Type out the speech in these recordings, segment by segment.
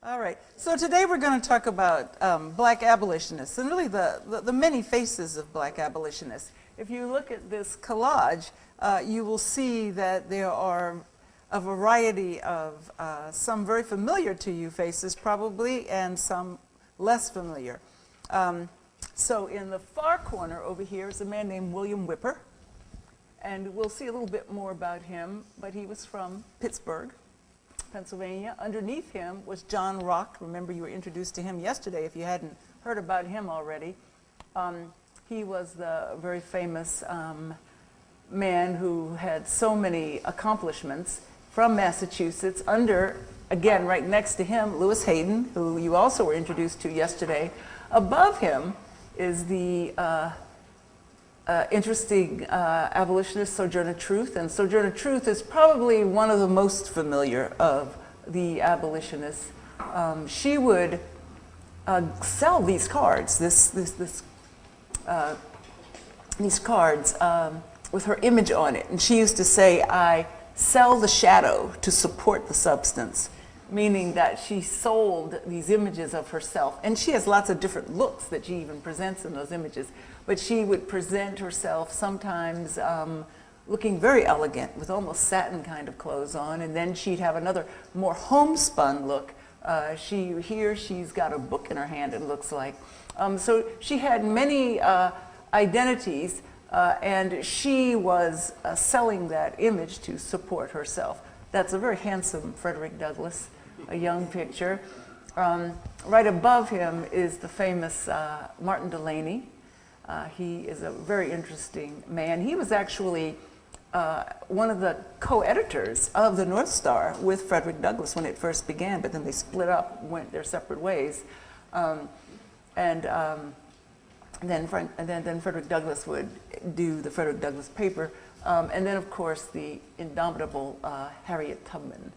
All right. So today we're going to talk about black abolitionists and really the many faces of black abolitionists. If you look at this collage, you will see that there are a variety of some very familiar to you faces probably and some less familiar. So in the far corner over here is a man named William Whipper. And we'll see a little bit more about him, but he was from Pittsburgh, Pennsylvania. Underneath him was John Rock. Remember, you were introduced to him yesterday if you hadn't heard about him already. He was the very famous man who had so many accomplishments from Massachusetts. Under, again, right next to him, Lewis Hayden, who you also were introduced to yesterday. Above him is the interesting abolitionist Sojourner Truth, and Sojourner Truth is probably one of the most familiar of the abolitionists. She would sell these cards, these cards with her image on it, and she used to say, "I sell the shadow to support the substance," meaning that she sold these images of herself. And she has lots of different looks that she even presents in those images. But she would present herself sometimes looking very elegant with almost satin kind of clothes on. And then she'd have another more homespun look. She's got a book in her hand, it looks like. So she had many identities, and she was selling that image to support herself. That's a very handsome Frederick Douglass, a young picture. Right above him is the famous Martin Delany. He is a very interesting man. He was actually one of the co-editors of the North Star with Frederick Douglass when it first began, but then they split up, went their separate ways. Then Frederick Douglass would do the Frederick Douglass paper, and then of course the indomitable Harriet Tubman.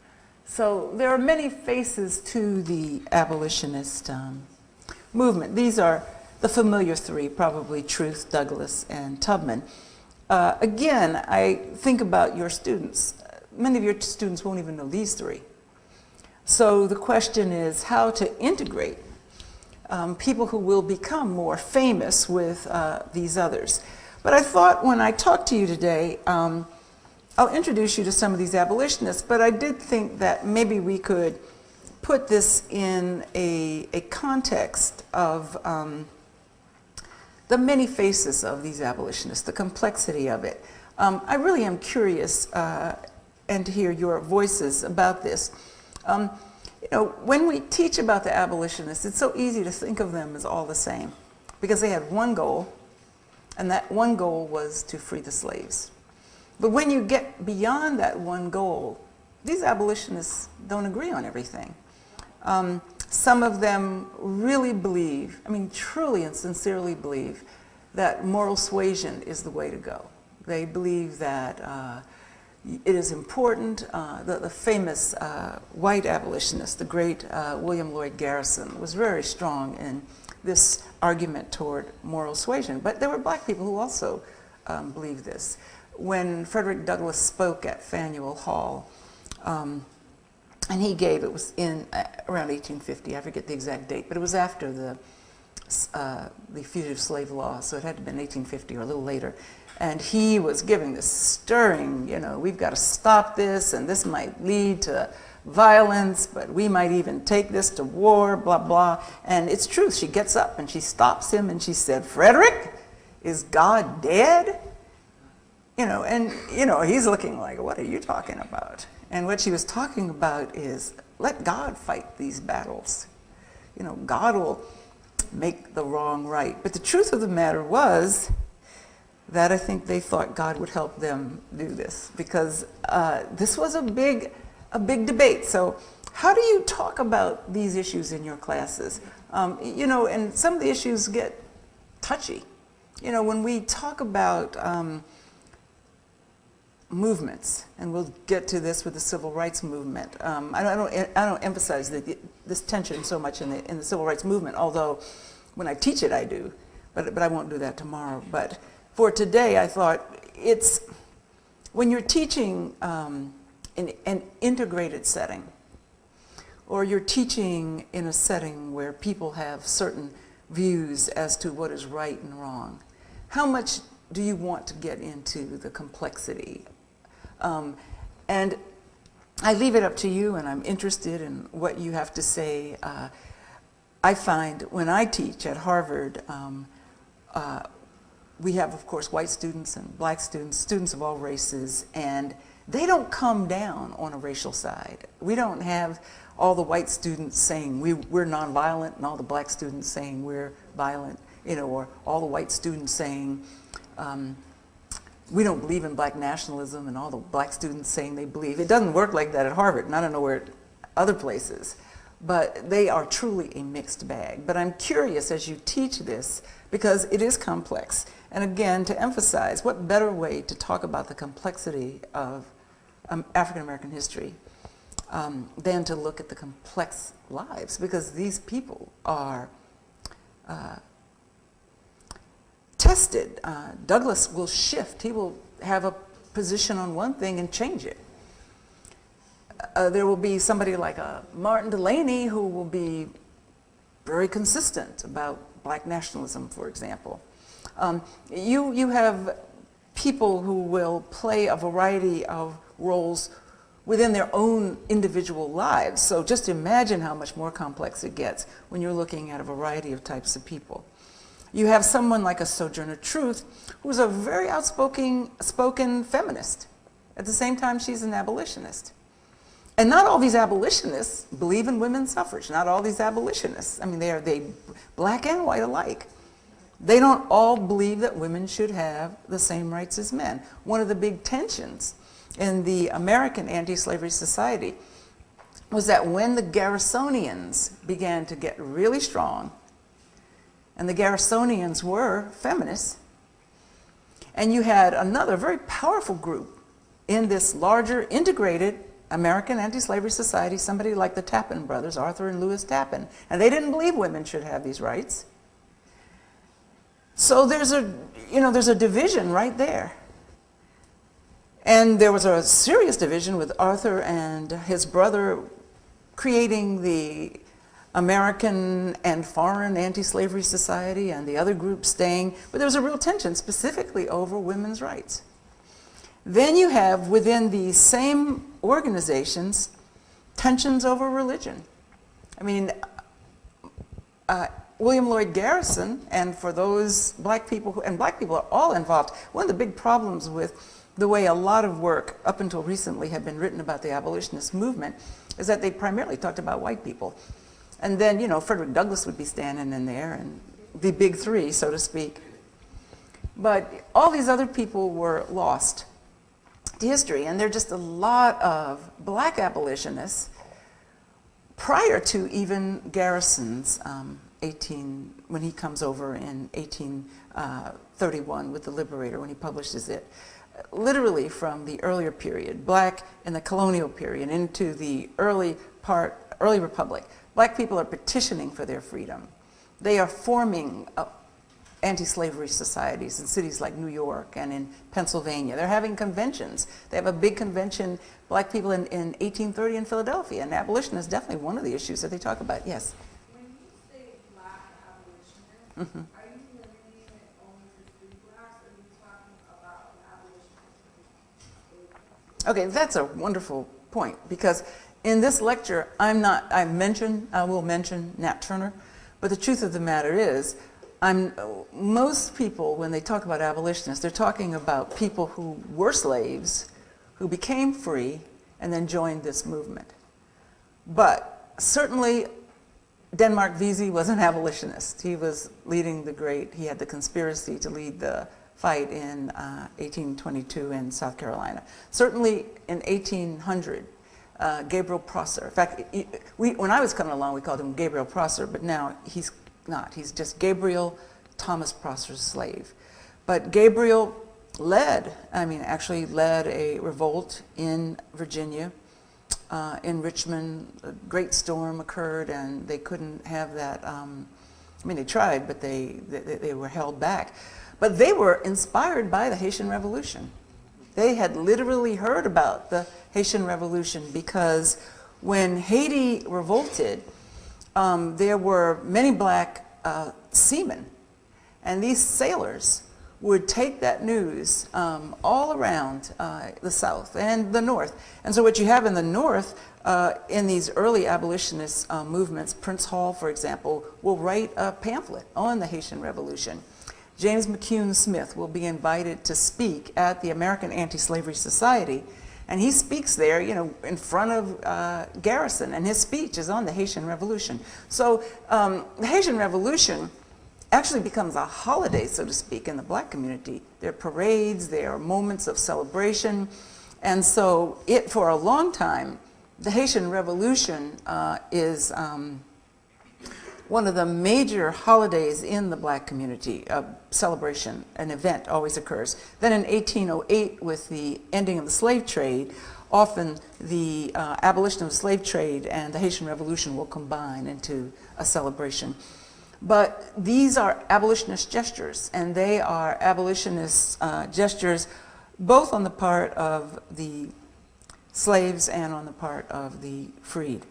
So there are many faces to the abolitionist movement. These are the familiar three, probably Truth, Douglass, and Tubman. Again, I think about your students. Many of your students won't even know these three. So the question is how to integrate people who will become more famous with these others. But I thought when I talked to you today, I'll introduce you to some of these abolitionists, but I did think that maybe we could put this in a context of the many faces of these abolitionists, the complexity of it. I really am curious and to hear your voices about this. You know, when we teach about the abolitionists, it's so easy to think of them as all the same because they had one goal, and that one goal was to free the slaves. But when you get beyond that one goal, these abolitionists don't agree on everything. Some of them really believe, I mean truly and sincerely believe, that moral suasion is the way to go. They believe that it is important. The famous white abolitionist, the great William Lloyd Garrison, was very strong in this argument toward moral suasion. But there were black people who also believed this. When Frederick Douglass spoke at Faneuil Hall, and he gave, it was in around 1850, I forget the exact date, but it was after the Fugitive Slave Law, so it had to have been 1850 or a little later. And he was giving this stirring, you know, we've got to stop this, and this might lead to violence, but we might even take this to war, blah, blah. And it's true, she gets up and she stops him and she said, "Frederick, is God dead?" You know, and you know, he's looking like, what are you talking about? And what she was talking about is, let God fight these battles. You know, God will make the wrong right. But the truth of the matter was that I think they thought God would help them do this, because this was a big debate. So how do you talk about these issues in your classes? You know, and some of the issues get touchy. You know, when we talk about movements, and we'll get to this with the civil rights movement. I don't emphasize this tension so much in the civil rights movement, although when I teach it I do, but I won't do that tomorrow. But for today, I thought it's, when you're teaching in an integrated setting, or you're teaching in a setting where people have certain views as to what is right and wrong, how much do you want to get into the complexity? And I leave it up to you, and I'm interested in what you have to say. I find when I teach at Harvard, we have, of course, white students and black students, students of all races, and they don't come down on a racial side. We don't have all the white students saying we're nonviolent and all the black students saying we're violent, you know, or all the white students saying we don't believe in black nationalism and all the black students saying they believe. It doesn't work like that at Harvard, and I don't know where other places, but they are truly a mixed bag. But I'm curious as you teach this, because it is complex, and again, to emphasize, what better way to talk about the complexity of African American history than to look at the complex lives, because these people are tested. Douglass will shift. He will have a position on one thing and change it. There will be somebody like Martin Delany who will be very consistent about black nationalism, for example. You have people who will play a variety of roles within their own individual lives. So just imagine how much more complex it gets when you're looking at a variety of types of people. You have someone like a Sojourner Truth, who's a very outspoken feminist. At the same time, she's an abolitionist. And not all these abolitionists believe in women's suffrage. Not all these abolitionists. I mean, they black and white alike. They don't all believe that women should have the same rights as men. One of the big tensions in the American Anti-Slavery Society was that when the Garrisonians began to get really strong, and the Garrisonians were feminists, and you had another very powerful group in this larger integrated American Anti-Slavery Society, somebody like the Tappan brothers, Arthur and Lewis Tappan, and they didn't believe women should have these rights. So there's a division right there. And there was a serious division with Arthur and his brother creating the American and Foreign Anti-Slavery Society, and the other group staying, but there was a real tension specifically over women's rights. Then you have within these same organizations tensions over religion. I mean, William Lloyd Garrison, and for those black people, and black people are all involved, one of the big problems with the way a lot of work up until recently had been written about the abolitionist movement is that they primarily talked about white people. And then, you know, Frederick Douglass would be standing in there, and the big three, so to speak. But all these other people were lost to history, and there are just a lot of black abolitionists prior to even Garrison's when he comes over in 1831 with the Liberator, when he publishes it. Literally from the earlier period, black in the colonial period into the early Republic. Black people are petitioning for their freedom. They are forming anti-slavery societies in cities like New York and in Pennsylvania. They're having conventions. They have a big convention, black people in 1830 in Philadelphia, and abolition is definitely one of the issues that they talk about. Yes? When you say black abolitionists, are you limiting it only to free blacks, or are you talking about abolitionists? Okay, that's a wonderful point, because in this lecture, I will mention Nat Turner, but the truth of the matter is, most people, when they talk about abolitionists, they're talking about people who were slaves, who became free, and then joined this movement. But certainly, Denmark Vesey was an abolitionist. He was leading he had the conspiracy to lead the fight in 1822 in South Carolina. Certainly in 1800, Gabriel Prosser. In fact, when I was coming along, we called him Gabriel Prosser, but now he's not. He's just Gabriel Thomas Prosser's slave. But Gabriel actually led a revolt in Virginia. In Richmond, a great storm occurred, and they couldn't have that. They tried, but they were held back. But they were inspired by the Haitian Revolution. They had literally heard about the Haitian Revolution because when Haiti revolted, there were many black seamen, and these sailors would take that news all around the South and the North. And so what you have in the North, in these early abolitionist movements, Prince Hall, for example, will write a pamphlet on the Haitian Revolution. James McCune Smith will be invited to speak at the American Anti-Slavery Society, and he speaks there, you know, in front of Garrison, and his speech is on the Haitian Revolution. So the Haitian Revolution actually becomes a holiday, so to speak, in the black community. There are parades, there are moments of celebration, and so for a long time, the Haitian Revolution is one of the major holidays in the black community. A celebration, an event always occurs. Then in 1808, with the ending of the slave trade, often the abolition of the slave trade and the Haitian Revolution will combine into a celebration. But these are abolitionist gestures, and they are abolitionist gestures both on the part of the slaves and on the part of the freed.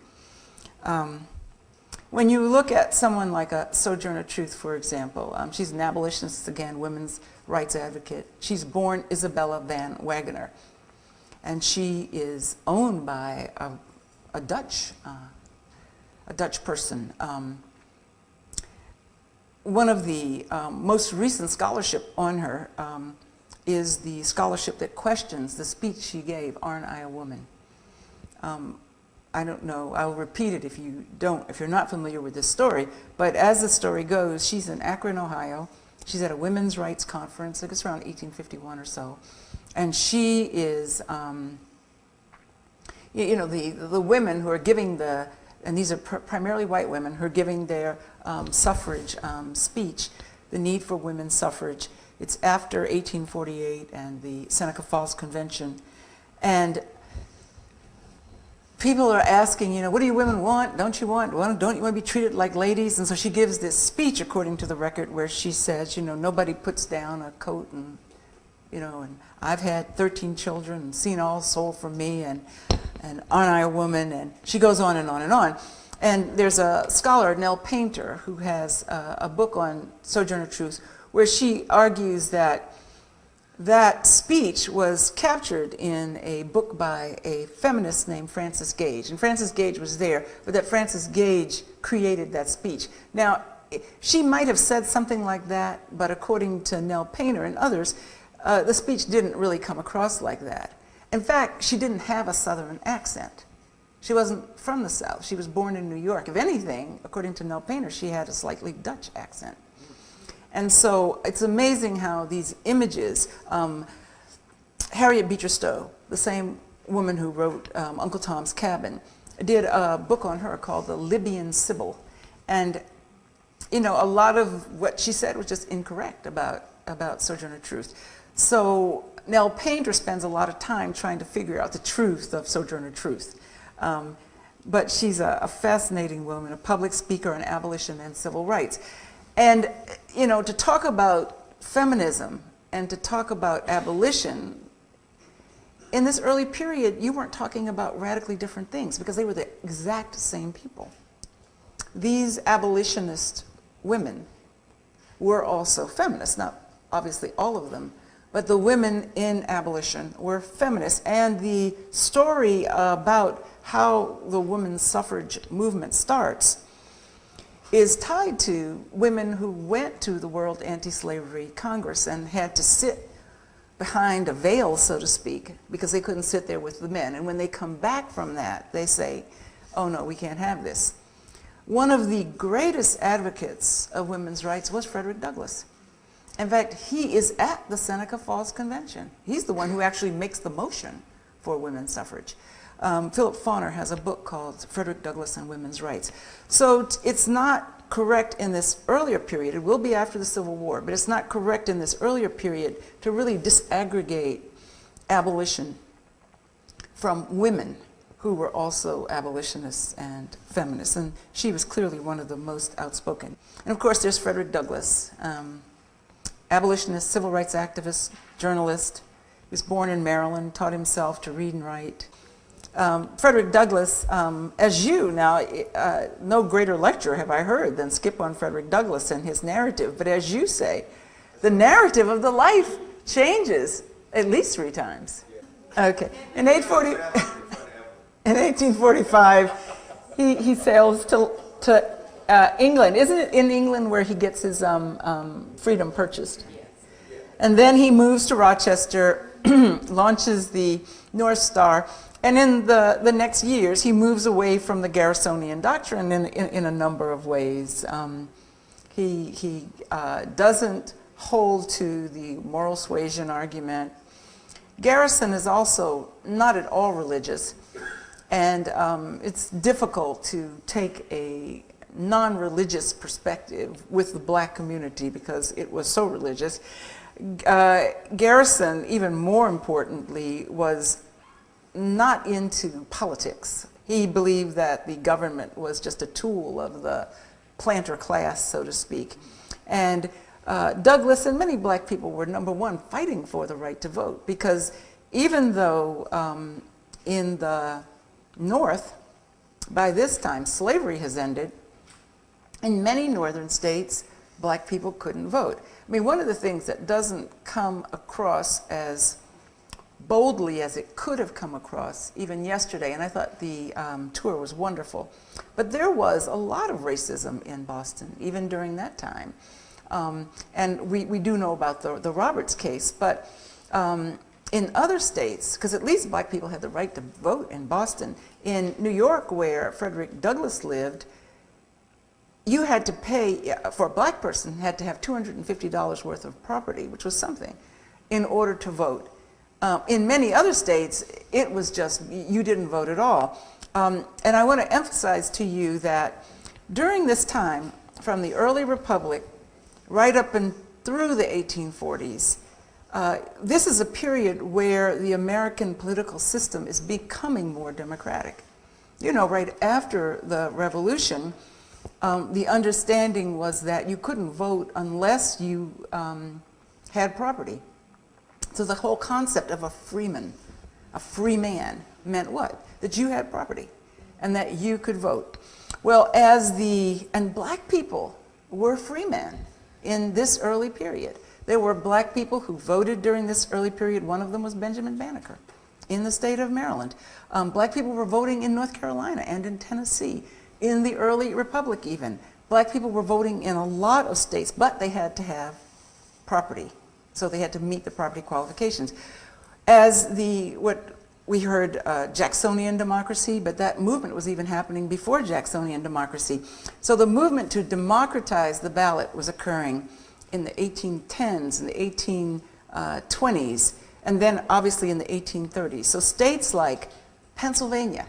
When you look at someone like a Sojourner Truth, for example, she's an abolitionist, again, women's rights advocate. She's born Isabella Van Wagener, and she is owned by a Dutch person. One of the most recent scholarship on her is the scholarship that questions the speech she gave, Aren't I a Woman? I don't know, I'll repeat it if you're not familiar with this story, but as the story goes, she's in Akron, Ohio. She's at a women's rights conference, I guess around 1851 or so, and she is, you know, the women who are giving and these are primarily white women who are giving their suffrage speech, the need for women's suffrage. It's after 1848 and the Seneca Falls Convention, and people are asking, you know, what do you women want? Don't you want to be treated like ladies? And so she gives this speech, according to the record, where she says, you know, nobody puts down a coat, and, you know, and I've had 13 children and seen all sold for me, and aren't I a woman? And she goes on and on and on. And there's a scholar, Nell Painter, who has a book on Sojourner Truth, where she argues that that speech was captured in a book by a feminist named Frances Gage. And Frances Gage was there, but that Frances Gage created that speech. Now, she might have said something like that, but according to Nell Painter and others, the speech didn't really come across like that. In fact, she didn't have a Southern accent. She wasn't from the South. She was born in New York. If anything, according to Nell Painter, she had a slightly Dutch accent. And so it's amazing how these images, Harriet Beecher Stowe, the same woman who wrote Uncle Tom's Cabin, did a book on her called The Libyan Sibyl. And, you know, a lot of what she said was just incorrect about Sojourner Truth. So Nell Painter spends a lot of time trying to figure out the truth of Sojourner Truth. But she's a fascinating woman, a public speaker on abolition and civil rights. And, you know, to talk about feminism and to talk about abolition, in this early period, you weren't talking about radically different things because they were the exact same people. These abolitionist women were also feminists, not obviously all of them, but the women in abolition were feminists. And the story about how the women's suffrage movement starts is tied to women who went to the World Anti-Slavery Congress and had to sit behind a veil, so to speak, because they couldn't sit there with the men. And when they come back from that, they say, oh no, we can't have this. One of the greatest advocates of women's rights was Frederick Douglass. In fact, he is at the Seneca Falls Convention. He's the one who actually makes the motion for women's suffrage. Philip Fauner has a book called Frederick Douglass and Women's Rights. So it's not correct in this earlier period, it will be after the Civil War, but it's not correct in this earlier period to really disaggregate abolition from women who were also abolitionists and feminists, and she was clearly one of the most outspoken. And of course there's Frederick Douglass, abolitionist, civil rights activist, journalist. He was born in Maryland, taught himself to read and write. Frederick Douglass, as you now, no greater lecturer have I heard than skip on Frederick Douglass and his narrative, but as you say, the narrative of the life changes at least 3 times. Okay, in 1845, he sails to England. Isn't it in England where he gets his freedom purchased? And then he moves to Rochester, launches the North Star, and in the next years, he moves away from the Garrisonian doctrine in a number of ways. He doesn't hold to the moral suasion argument. Garrison is also not at all religious, and it's difficult to take a non-religious perspective with the black community because it was so religious. Garrison, even more importantly, was not into politics. He believed that the government was just a tool of the planter class, so to speak. And Douglass and many black people were, number one, fighting for the right to vote, because even though in the North, by this time, slavery has ended, in many northern states, black people couldn't vote. I mean, one of the things that doesn't come across as boldly as it could have come across even yesterday, and I thought the tour was wonderful, but there was a lot of racism in Boston, even during that time. And we do know about the Roberts case, but in other states, because at least black people had the right to vote in Boston, in New York, where Frederick Douglass lived, you had to pay, for a black person, had to have $250 worth of property, which was something, in order to vote. In many other states, it was just, you didn't vote at all. And I want to emphasize to you that during this time, from the early Republic right up and through the 1840s, this is a period where the American political system is becoming more democratic. You know, right after the Revolution, the understanding was that you couldn't vote unless you had property. So the whole concept of a freeman, a free man, meant what? That you had property and that you could vote. Well, and black people were free men in this early period. There were black people who voted during this early period. One of them was Benjamin Banneker in the state of Maryland. Black people were voting in North Carolina and in Tennessee, in the early Republic even. Black people were voting in a lot of states, but they had to have property. So they had to meet the property qualifications. As what we heard Jacksonian democracy, but that movement was even happening before Jacksonian democracy. So the movement to democratize the ballot was occurring in the 1810s and the 1820s, and then obviously in the 1830s. So states like Pennsylvania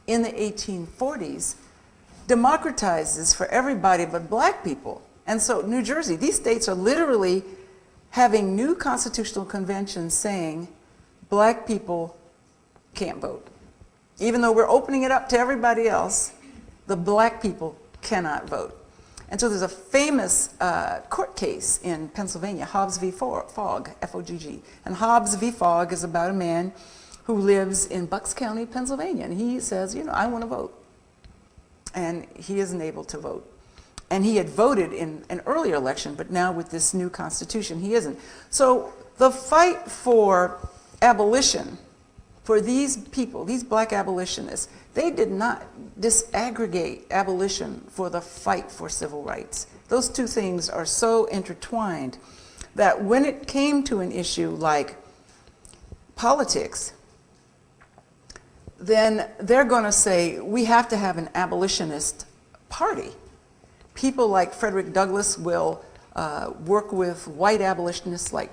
in the 1840s democratizes for everybody but black people. And so New Jersey, these states are literally having new constitutional conventions saying black people can't vote. Even though we're opening it up to everybody else, the black people cannot vote. And so there's a famous court case in Pennsylvania, Hobbs v. Fogg, F-O-G-G. And Hobbs v. Fogg is about a man who lives in Bucks County, Pennsylvania. And he says, you know, I want to vote. And he isn't able to vote. And he had voted in an earlier election, but now with this new constitution, he isn't. So the fight for abolition, for these people, these black abolitionists, they did not disaggregate abolition for the fight for civil rights. Those two things are so intertwined that when it came to an issue like politics, then they're going to say, we have to have an abolitionist party. People like Frederick Douglass will work with white abolitionists like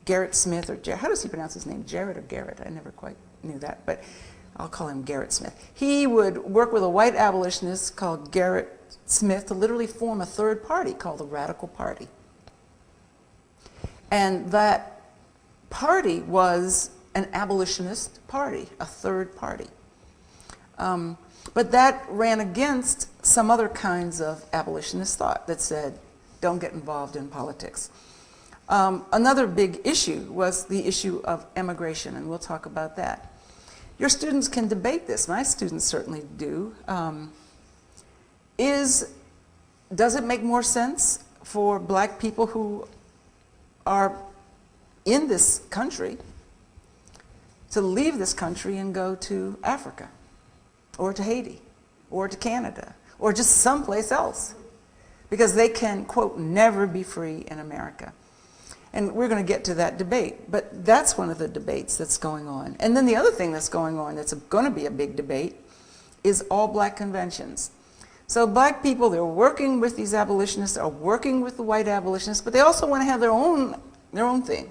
Gerrit Smith, or how does he pronounce his name? Jarrett or Garrett? I never quite knew that, but I'll call him Gerrit Smith. He would work with a white abolitionist called Gerrit Smith to literally form a third party called the Radical Party. And that party was an abolitionist party, a third party. But that ran against some other kinds of abolitionist thought that said, don't get involved in politics. Another big issue was the issue of emigration, and we'll talk about that. your students can debate this, my students certainly do, does it make more sense for black people who are in this country to leave this country and go to Africa, or to Haiti, or to Canada, or just someplace else, because they can, quote, never be free in America? And we're going to get to that debate, but that's one of the debates that's going on. And then the other thing that's going on that's going to be a big debate is all black conventions. So black people, they're working with these abolitionists, are working with the white abolitionists, but they also want to have their own thing.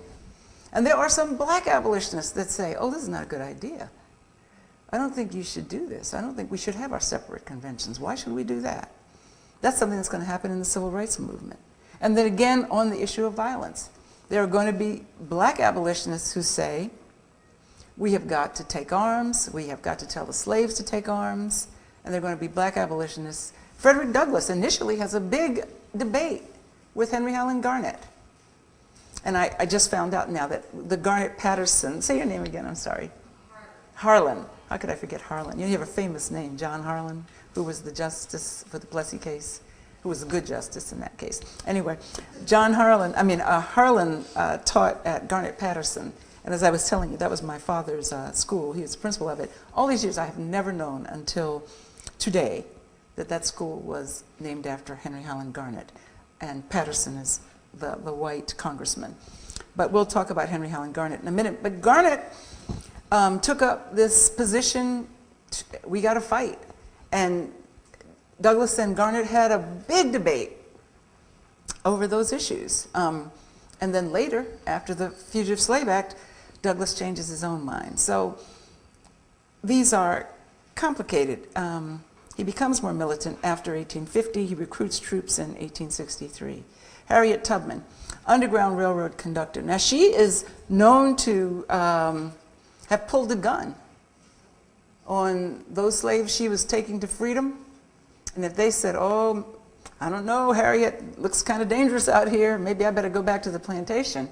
And there are some black abolitionists that say, oh, this is not a good idea. I don't think you should do this. I don't think we should have our separate conventions. Why should we do that? That's something that's going to happen in the civil rights movement. And then again, on the issue of violence, there are going to be black abolitionists who say, we have got to take arms, we have got to tell the slaves to take arms, and there are going to be black abolitionists. Frederick Douglass initially has a big debate with Henry Highland Garnet. And I just found out now that the Garnet-Patterson, say your name again, I'm sorry. Harlan. How could I forget Harlan? You have a famous name, John Harlan, who was the justice for the Plessy case, who was a good justice in that case. Anyway, Harlan taught at Garnet-Patterson. And as I was telling you, that was my father's school. He was the principal of it. All these years, I have never known until today that that school was named after Henry Highland Garnet. And Patterson is the white congressman. But we'll talk about Henry Highland Garnet in a minute. But Garnet took up this position, we got to fight. And Douglass and Garnet had a big debate over those issues. And then later, after the Fugitive Slave Act, Douglass changes his own mind. So these are complicated. He becomes more militant after 1850. He recruits troops in 1863. Harriet Tubman, Underground Railroad conductor. Now she is known to have pulled a gun on those slaves she was taking to freedom. And if they said, oh, I don't know, Harriet, looks kind of dangerous out here, maybe I better go back to the plantation,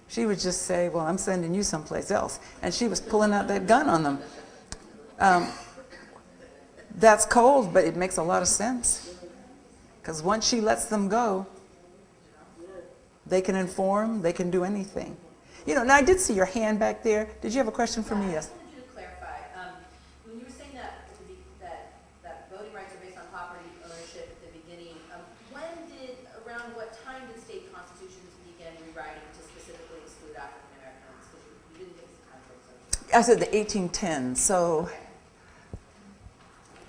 she would just say, well, I'm sending you someplace else. And she was pulling out that gun on them. That's cold, but it makes a lot of sense. Because once she lets them go, they can inform, they can do anything. You know, now I did see your hand back there. Did you have a question for me? Yes. I wanted you to clarify. When you were saying that voting rights are based on property ownership at the beginning, around what time did state constitutions begin rewriting to specifically exclude African Americans? Because you didn't give us a time frame. I said the 1810s, so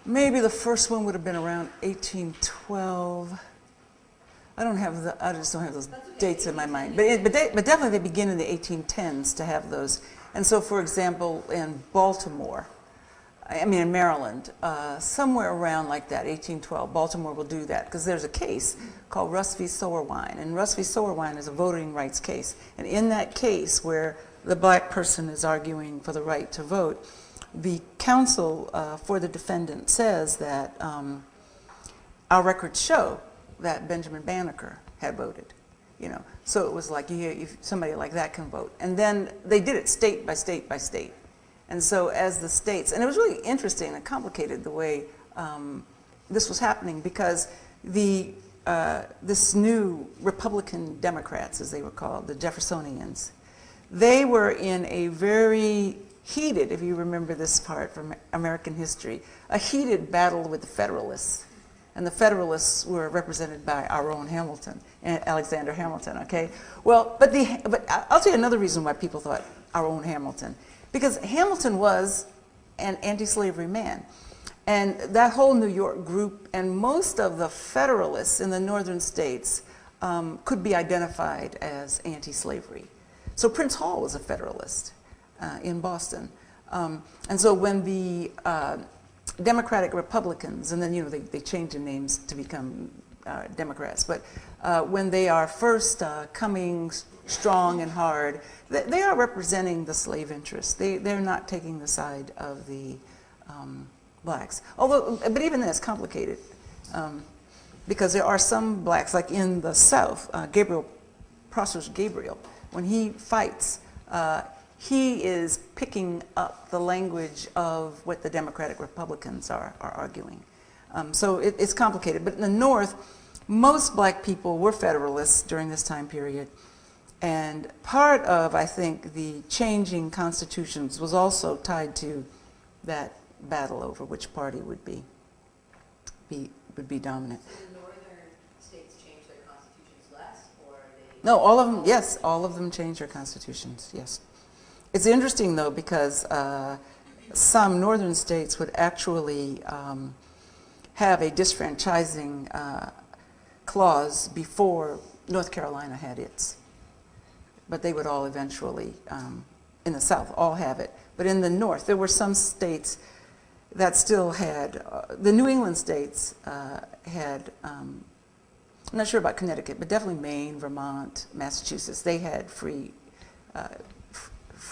maybe the first one would have been around 1812. I just don't have those dates in my mind. But definitely they begin in the 1810s to have those. And so, for example, in Baltimore, in Maryland, somewhere around like that, 1812, Baltimore will do that because there's a case called Russ v. Sowerwine. And Russ v. Sowerwine is a voting rights case. And in that case where the black person is arguing for the right to vote, the counsel for the defendant says that our records show that Benjamin Banneker had voted, you know. So it was like, if somebody like that can vote. And then they did it state by state by state. And so as the states, and it was really interesting and complicated the way this was happening because this new Republican Democrats, as they were called, the Jeffersonians, they were in a very heated, if you remember this part from American history, a heated battle with the Federalists. And the Federalists were represented by our own Hamilton, Alexander Hamilton, okay? Well, but I'll tell you another reason why people thought our own Hamilton. Because Hamilton was an anti-slavery man. And that whole New York group and most of the Federalists in the northern states could be identified as anti-slavery. So Prince Hall was a Federalist in Boston. And so when the Democratic Republicans, and then, you know, they change their names to become Democrats, but when they are first coming strong and hard, they are representing the slave interests. They're not taking the side of the blacks. But even then it's complicated because there are some blacks, like in the South, Prosperous Gabriel, when he fights, he is picking up the language of what the Democratic Republicans are arguing. So it's complicated. But in the North, most black people were Federalists during this time period. And part of, I think, the changing constitutions was also tied to that battle over which party would be dominant. So the northern states changed their constitutions less, or they? No, all of them, yes, all of them changed their constitutions, yes. It's interesting, though, because some northern states would actually have a disfranchising clause before North Carolina had its. But they would all eventually, in the South, all have it. But in the North, there were some states that still had, the New England states had, I'm not sure about Connecticut, but definitely Maine, Vermont, Massachusetts, they had free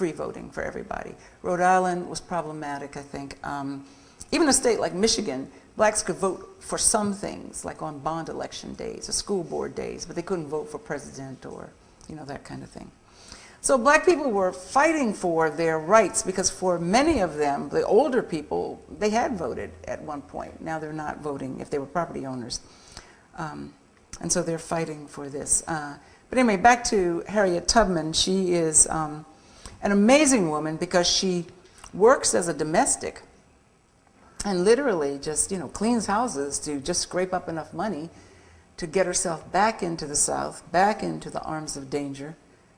voting for everybody. Rhode Island was problematic, I think. Even a state like Michigan, blacks could vote for some things, like on bond election days or school board days, but they couldn't vote for president or, you know, that kind of thing. So black people were fighting for their rights because for many of them, the older people, they had voted at one point. Now they're not voting if they were property owners. And so they're fighting for this. But anyway, back to Harriet Tubman. She is an amazing woman because she works as a domestic and literally just, you know, cleans houses to just scrape up enough money to get herself back into the South, back into the arms of danger,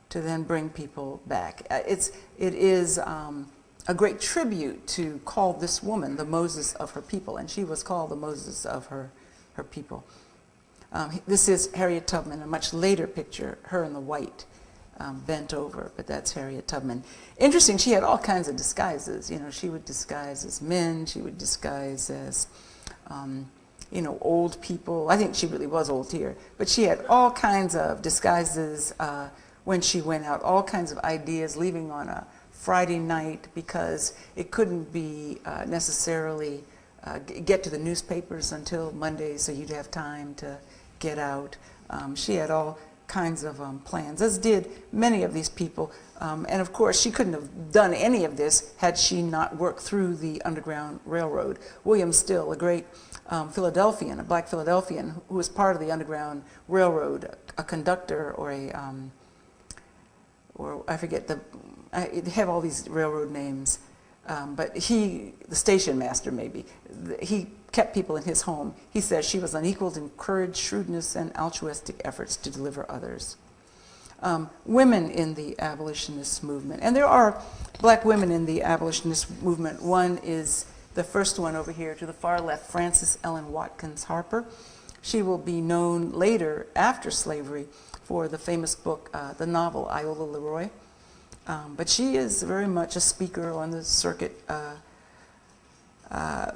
to then bring people back. It is a great tribute to call this woman the Moses of her people, and she was called the Moses of her people. This is Harriet Tubman, a much later picture, her in the white, bent over, but that's Harriet Tubman. Interesting, she had all kinds of disguises. You know, she would disguise as men, she would disguise as, you know, old people. I think she really was old here, but she had all kinds of disguises when she went out, all kinds of ideas, leaving on a Friday night because it couldn't be necessarily get to the newspapers until Monday, so you'd have time to get out. She had all kinds of plans, as did many of these people. And of course, she couldn't have done any of this had she not worked through the Underground Railroad. William Still, a great Philadelphian, a black Philadelphian, who was part of the Underground Railroad, a conductor or a, or I forget, I have all these railroad names, but he, the station master maybe, he kept people in his home. He says she was unequaled in courage, shrewdness, and altruistic efforts to deliver others. Women in the abolitionist movement, and there are black women in the abolitionist movement. One is the first one over here to the far left, Frances Ellen Watkins Harper. She will be known later, after slavery, for the famous book, the novel Iola Leroy. But she is very much a speaker on the circuit.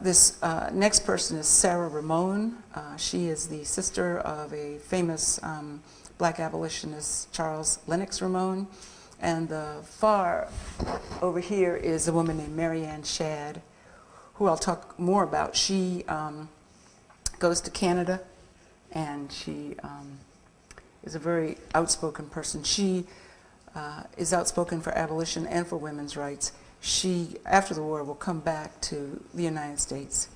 This next person is Sarah Ramon. She is the sister of a famous black abolitionist, Charles Lennox Ramon. And the far over here is a woman named Mary Ann Shadd, who I'll talk more about. She goes to Canada, and she is a very outspoken person. She is outspoken for abolition and for women's rights. She, after the war, will come back to the United States.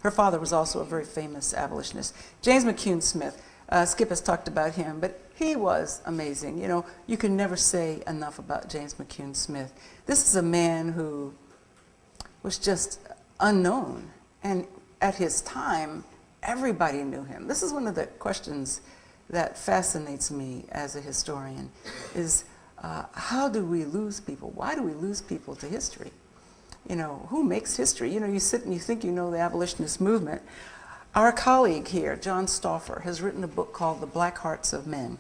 Her father was also a very famous abolitionist. James McCune Smith, Skip has talked about him, but he was amazing. You know, you can never say enough about James McCune Smith. This is a man who was just unknown, and at his time, everybody knew him. This is one of the questions that fascinates me as a historian, is how do we lose people? Why do we lose people to history? You know, who makes history? You know, you sit and you think you know the abolitionist movement. Our colleague here, John Stauffer, has written a book called The Black Hearts of Men.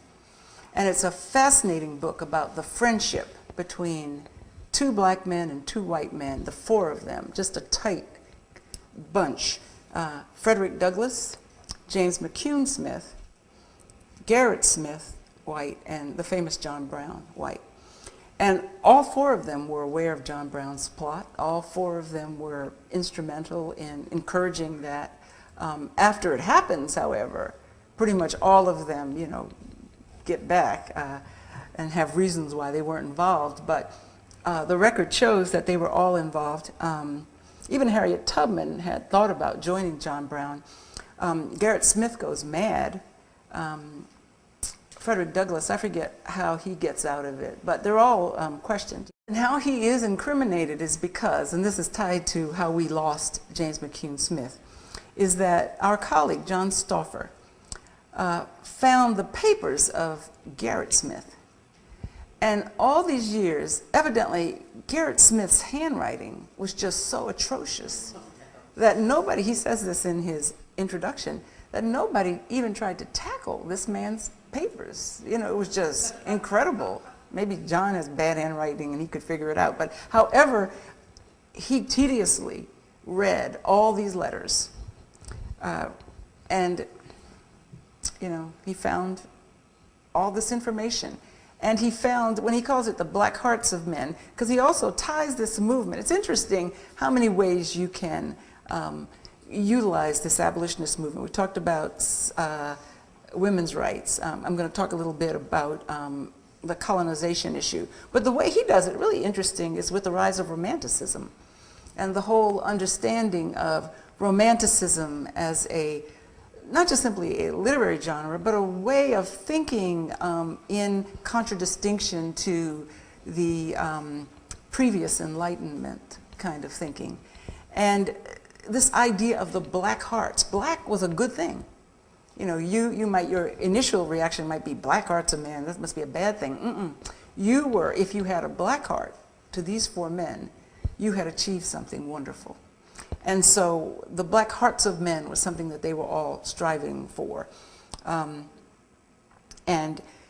And it's a fascinating book about the friendship between two black men and two white men, the four of them, just a tight bunch. Frederick Douglass, James McCune Smith, Garrett Smith, white, and the famous John Brown, white. And all four of them were aware of John Brown's plot. All four of them were instrumental in encouraging that. After it happens, however, pretty much all of them, you know, get back. and have reasons why they weren't involved, but the record shows that they were all involved. Even Harriet Tubman had thought about joining John Brown. Gerrit Smith goes mad. Frederick Douglass, I forget how he gets out of it, but they're all questioned. And how he is incriminated is because, and this is tied to how we lost James McCune Smith, is that our colleague, John Stauffer, found the papers of Gerrit Smith. And all these years, evidently, Gerrit Smith's handwriting was just so atrocious that nobody, he says this in his introduction, that nobody even tried to tackle this man's papers. You know, it was just incredible. Maybe John has bad handwriting and he could figure it out. But however, he tediously read all these letters. And, you know, he found all this information. And he found, when he calls it the black hearts of men, because he also ties this movement. It's interesting how many ways you can utilize this abolitionist movement. We talked about women's rights. I'm going to talk a little bit about the colonization issue. But the way he does it, really interesting, is with the rise of Romanticism and the whole understanding of Romanticism as a, not just simply a literary genre, but a way of thinking in contradistinction to the previous Enlightenment kind of thinking. And this idea of the black hearts. Black was a good thing. You know, your initial reaction might be, black hearts of men, that must be a bad thing. You were, if you had a black heart to these four men, you had achieved something wonderful. And so the black hearts of men was something that they were all striving for. And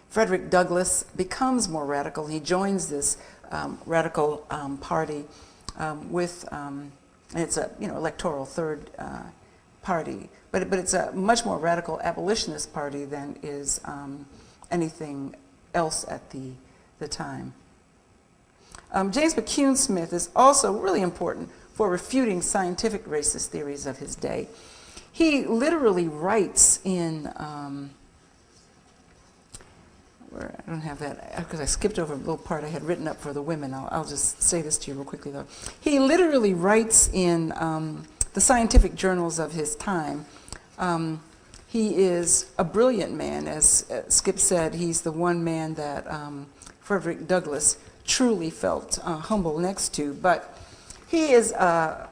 Frederick Douglass becomes more radical. He joins this radical party with, and it's a electoral third party, but it's a much more radical abolitionist party than is anything else at the time. James McCune Smith is also really important for refuting scientific racist theories of his day. He literally writes in, where I don't have that, because I skipped over a little part I had written up for the women. I'll just say this to you real quickly though. He literally writes in the scientific journals of his time. He is a brilliant man, as Skip said. He's the one man that Frederick Douglass truly felt humble next to, but he is a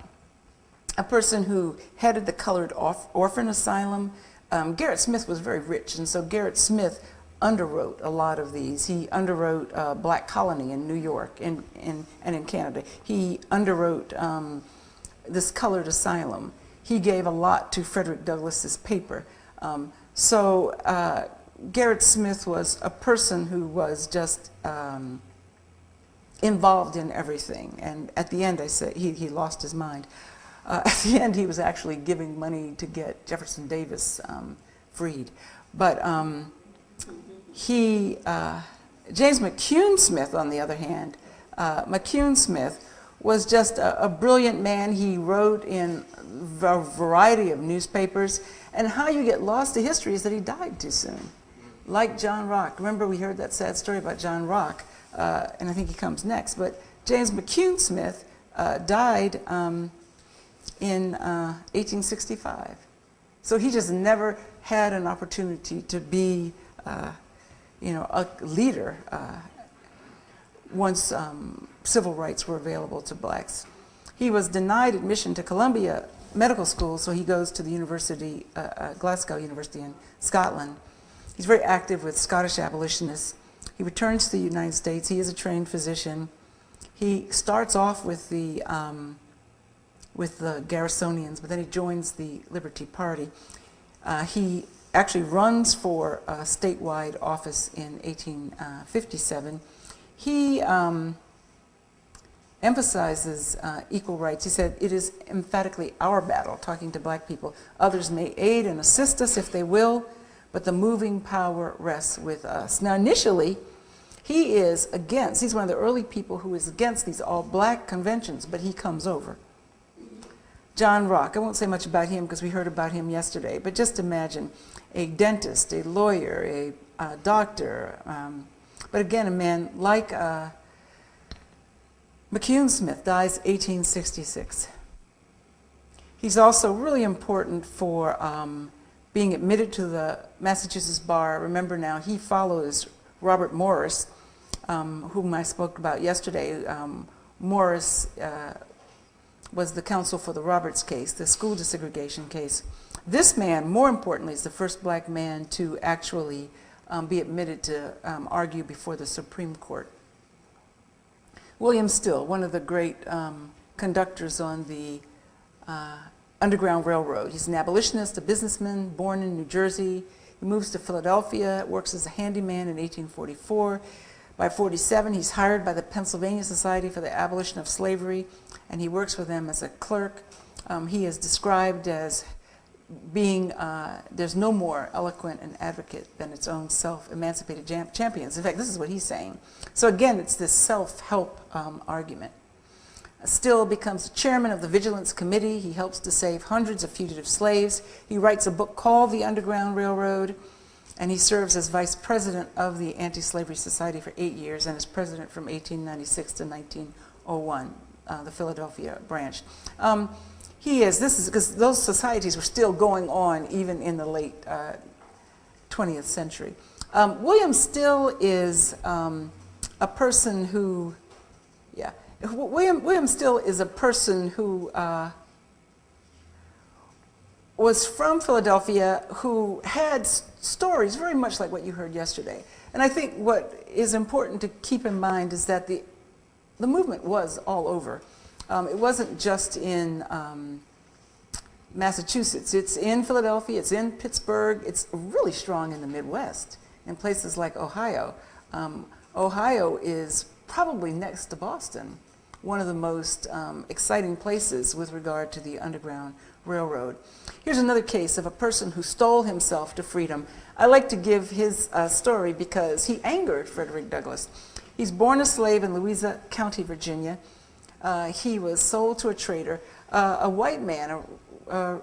person who headed the Colored Orphan Asylum. Gerrit Smith was very rich, and so Gerrit Smith underwrote a lot of these. He underwrote Black Colony in New York and in Canada. He underwrote this Colored Asylum. He gave a lot to Frederick Douglass's paper. Gerrit Smith was a person who was just involved in everything, and at the end, I say he lost his mind. At the end, he was actually giving money to get Jefferson Davis freed. But James McCune Smith, on the other hand, McCune Smith was just a brilliant man. He wrote in a variety of newspapers, and how you get lost to history is that he died too soon. Like John Rock. Remember, we heard that sad story about John Rock, and I think he comes next. But James McCune Smith died in 1865. So he just never had an opportunity to be, a leader once civil rights were available to blacks. He was denied admission to Columbia Medical School, so he goes to the University, Glasgow University in Scotland. He's very active with Scottish abolitionists. He returns to the United States. He is a trained physician. He starts off with the Garrisonians, but then he joins the Liberty Party. He actually runs for a statewide office in 1857. He emphasizes equal rights. He said, "It is emphatically our battle," talking to black people. "Others may aid and assist us if they will, but the moving power rests with us." Now, initially, he is against, he's one of the early people who is against these all-black conventions, but he comes over. John Rock, I won't say much about him because we heard about him yesterday, but just imagine a dentist, a lawyer, a doctor, But again, a man like McCune Smith dies 1866. He's also really important for being admitted to the Massachusetts bar. Remember now, he follows Robert Morris, whom I spoke about yesterday. Morris was the counsel for the Roberts case, the school desegregation case. This man, more importantly, is the first black man to actually be admitted to argue before the Supreme Court. William Still, one of the great conductors on the Underground Railroad. He's an abolitionist, a businessman, born in New Jersey. He moves to Philadelphia, works as a handyman in 1844. By 47, he's hired by the Pennsylvania Society for the Abolition of Slavery, and he works with them as a clerk. He is described as being, there's no more eloquent an advocate than its own self-emancipated champions. In fact, this is what he's saying. So again, it's this self-help argument. Still becomes chairman of the Vigilance Committee. He helps to save hundreds of fugitive slaves. He writes a book called The Underground Railroad, and he serves as vice president of the Anti-Slavery Society for 8 years and as president from 1896 to 1901, the Philadelphia branch. This is because those societies were still going on even in the late 20th century. William Still is a person who, William Still is a person who was from Philadelphia, who had stories very much like what you heard yesterday. And I think what is important to keep in mind is that the movement was all over. It wasn't just in Massachusetts. It's in Philadelphia, it's in Pittsburgh, it's really strong in the Midwest, in places like Ohio. Ohio is probably next to Boston, one of the most exciting places with regard to the Underground Railroad. Here's another case of a person who stole himself to freedom. I like to give his story because he angered Frederick Douglass. He's born a slave in Louisa County, Virginia. He was sold to a trader. A white man, a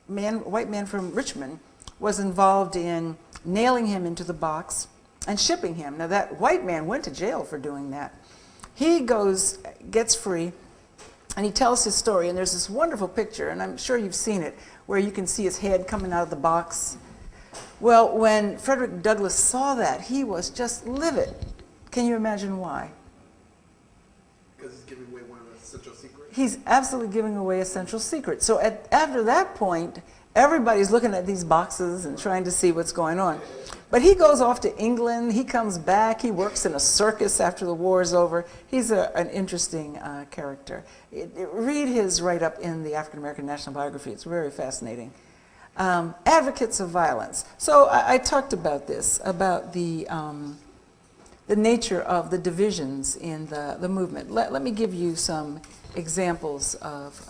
white man from Richmond, was involved in nailing him into the box and shipping him. Now that white man went to jail for doing that. He gets free, and he tells his story, and there's this wonderful picture, and I'm sure you've seen it, where you can see his head coming out of the box. Well, when Frederick Douglass saw that, he was just livid. Can you imagine why? Because he's giving away one of the central secrets? He's absolutely giving away a central secret. So after that point, everybody's looking at these boxes and trying to see what's going on. But he goes off to England, he comes back, he works in a circus after the war is over. He's an interesting character. Read his write-up in the African American National Biography. It's very fascinating. Advocates of violence. So I talked about this, about the nature of the divisions in the movement. Let me give you some examples of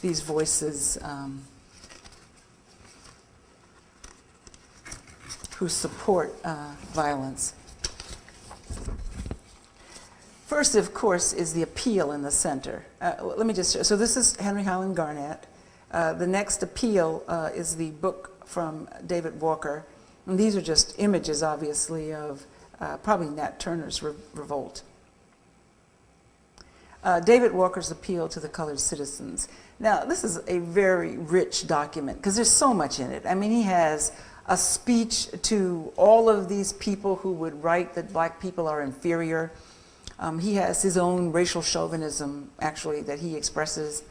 these voices who support violence. First, of course, is the appeal in the center. Let me just, so this is Henry Highland Garnett. The next appeal is the book from David Walker. And these are just images, obviously, of probably Nat Turner's revolt. David Walker's appeal to the colored citizens. Now, this is a very rich document because there's so much in it. I mean, he has a speech to all of these people who would write that black people are inferior. He has his own racial chauvinism, actually, that he expresses.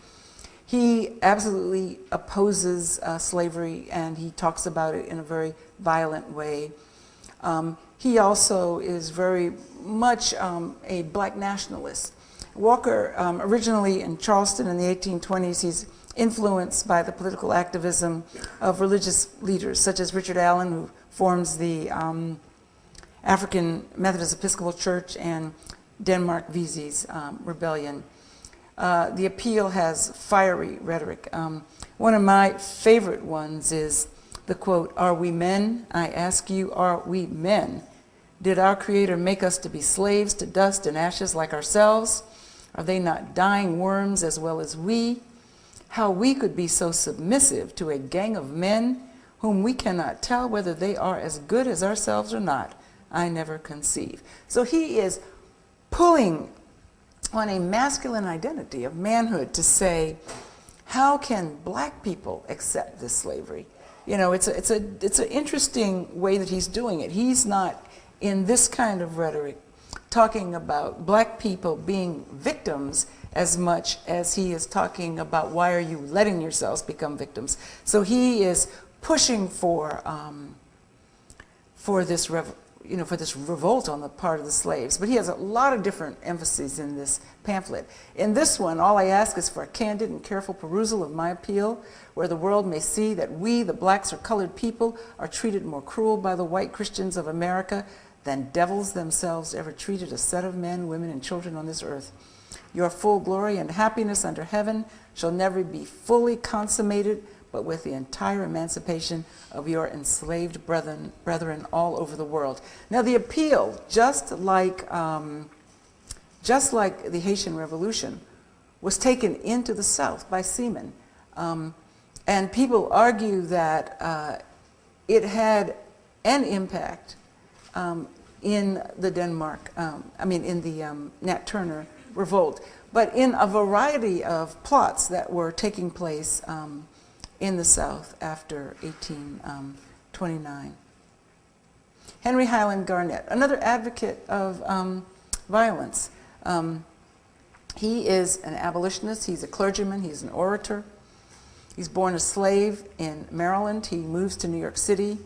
He absolutely opposes slavery, and he talks about it in a very violent way. He also is very much a black nationalist. Walker, originally in Charleston in the 1820s, he's influenced by the political activism of religious leaders, such as Richard Allen, who forms the African Methodist Episcopal Church, and Denmark Vesey's rebellion. The appeal has fiery rhetoric. One of my favorite ones is the quote, "Are we men? I ask you, are we men? Did our Creator make us to be slaves to dust and ashes like ourselves? Are they not dying worms as well as we? How we could be so submissive to a gang of men whom we cannot tell whether they are as good as ourselves or not. I never conceive. So he is pulling on a masculine identity of manhood to say, how can black people accept this slavery? You know, it's an interesting way that he's doing it. He's not, in this kind of rhetoric, talking about black people being victims as much as he is talking about why are you letting yourselves become victims. So he is pushing for this for this revolt on the part of the slaves. But he has a lot of different emphases in this pamphlet. In this one, all I ask is for a candid and careful perusal of my appeal, where the world may see that we, the blacks or colored people, are treated more cruel by the white Christians of America than devils themselves ever treated a set of men, women, and children on this earth. Your full glory and happiness under heaven shall never be fully consummated, but with the entire emancipation of your enslaved brethren all over the world. Now the appeal, just like the Haitian Revolution, was taken into the South by seamen. And people argue that it had an impact in the in the Nat Turner revolt, but in a variety of plots that were taking place in the South after 1829. Henry Highland Garnett, another advocate of violence. He is an abolitionist, he's a clergyman, he's an orator. He's born a slave in Maryland. He moves to New York City.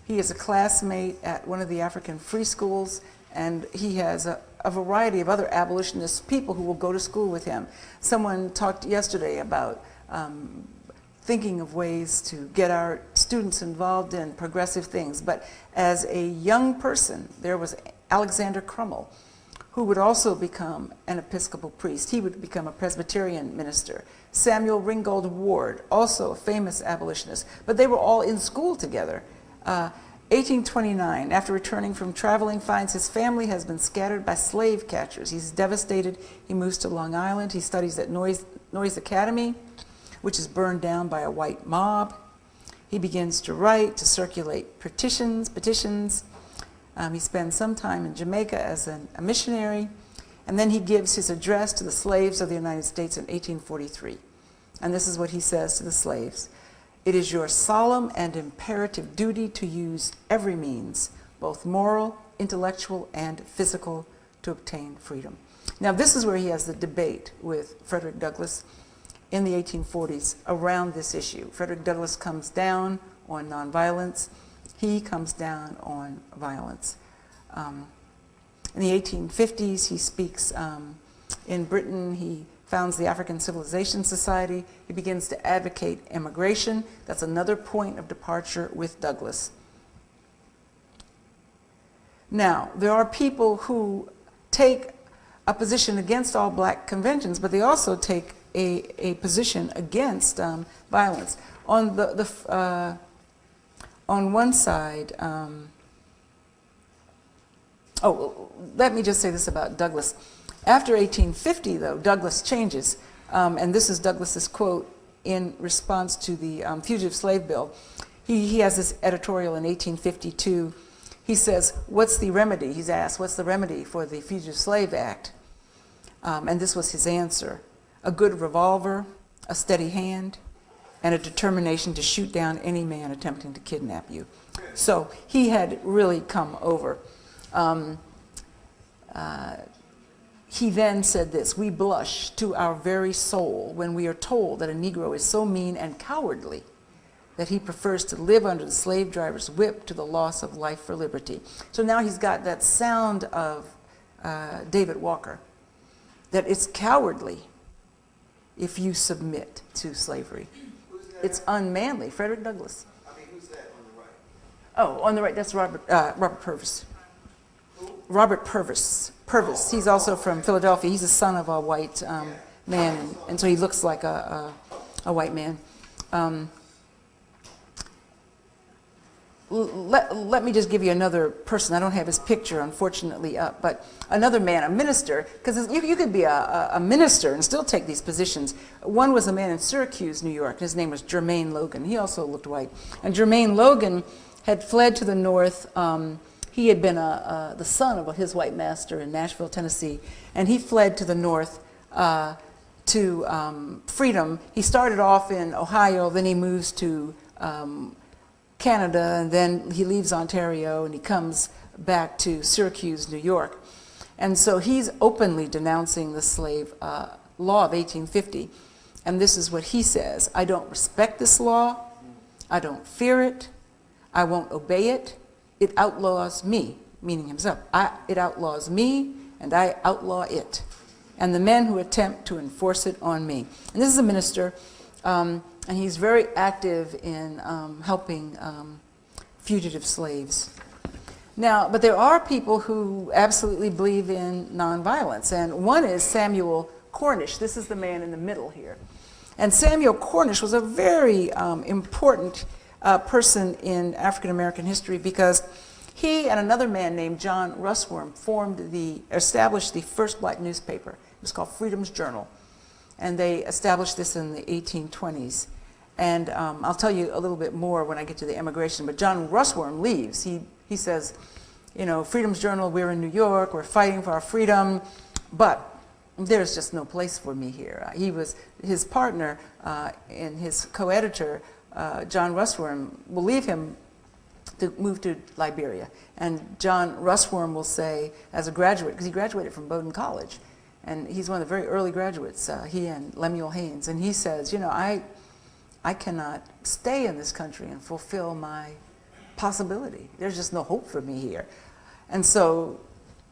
He is a classmate at one of the African free schools, and he has a variety of other abolitionist people who will go to school with him. Someone talked yesterday about thinking of ways to get our students involved in progressive things. But as a young person, there was Alexander Crummell, who would also become an Episcopal priest. He would become a Presbyterian minister. Samuel Ringgold Ward, also a famous abolitionist, but they were all in school together. 1829, after returning from traveling, finds his family has been scattered by slave catchers. He's devastated. He moves to Long Island. He studies at Noyes Academy, which is burned down by a white mob. He begins to write, to circulate petitions. He spends some time in Jamaica as a missionary, and then he gives his address to the slaves of the United States in 1843. And this is what he says to the slaves: "It is your solemn and imperative duty to use every means, both moral, intellectual, and physical, to obtain freedom." Now this is where he has the debate with Frederick Douglass in the 1840s around this issue. Frederick Douglass comes down on nonviolence. He comes down on violence. In the 1850s, he speaks in Britain. He founds the African Civilization Society. He begins to advocate immigration. That's another point of departure with Douglass. Now, there are people who take a position against all black conventions, but they also take a position against violence. On on one side, let me just say this about Douglass. After 1850, though, Douglass changes, and this is Douglass's quote in response to the Fugitive Slave Bill. He has this editorial in 1852. He says, "What's the remedy?" He's asked, "What's the remedy for the Fugitive Slave Act?" And this was his answer: "A good revolver, a steady hand, and a determination to shoot down any man attempting to kidnap you." So he had really come over. He then said this: "We blush to our very soul when we are told that a Negro is so mean and cowardly that he prefers to live under the slave driver's whip to the loss of life for liberty." So now he's got that sound of David Walker, that it's cowardly if you submit to slavery. It's unmanly. Frederick Douglass. I mean, who's that on the right? Oh, on the right, that's Robert Purvis. Robert Purvis. He's also from Philadelphia. He's the son of a white man, and so he looks like a white man. Let me just give you another person. I don't have his picture, unfortunately, up, but another man, a minister, because you could be a minister and still take these positions. One was a man in Syracuse, New York. His name was Jermaine Logan. He also looked white. And Jermaine Logan had fled to the north. he had been the son of his white master in Nashville, Tennessee, and he fled to the north to freedom. He started off in Ohio, then he moves to Canada, and then he leaves Ontario and he comes back to Syracuse, New York. And so he's openly denouncing the slave law of 1850. And this is what he says: I don't respect this law, I don't fear it, I won't obey it. It outlaws me, meaning himself. It outlaws me, and I outlaw it, and the men who attempt to enforce it on me. And this is a minister, and he's very active in helping fugitive slaves. Now, but there are people who absolutely believe in nonviolence, and one is Samuel Cornish. This is the man in the middle here. And Samuel Cornish was a very important person in African American history, because he and another man named John Russwurm established the first black newspaper. It was called Freedom's Journal, and they established this in the 1820s. And I'll tell you a little bit more when I get to the emigration, but John Russwurm leaves. He says, you know, Freedom's Journal, we're in New York, we're fighting for our freedom, but there's just no place for me here. His partner and his co-editor, John Russwurm, will leave him to move to Liberia. And John Russwurm will say, as a graduate, because he graduated from Bowdoin College, and he's one of the very early graduates, he and Lemuel Haynes, and he says, you know, I cannot stay in this country and fulfill my possibility. There's just no hope for me here. And so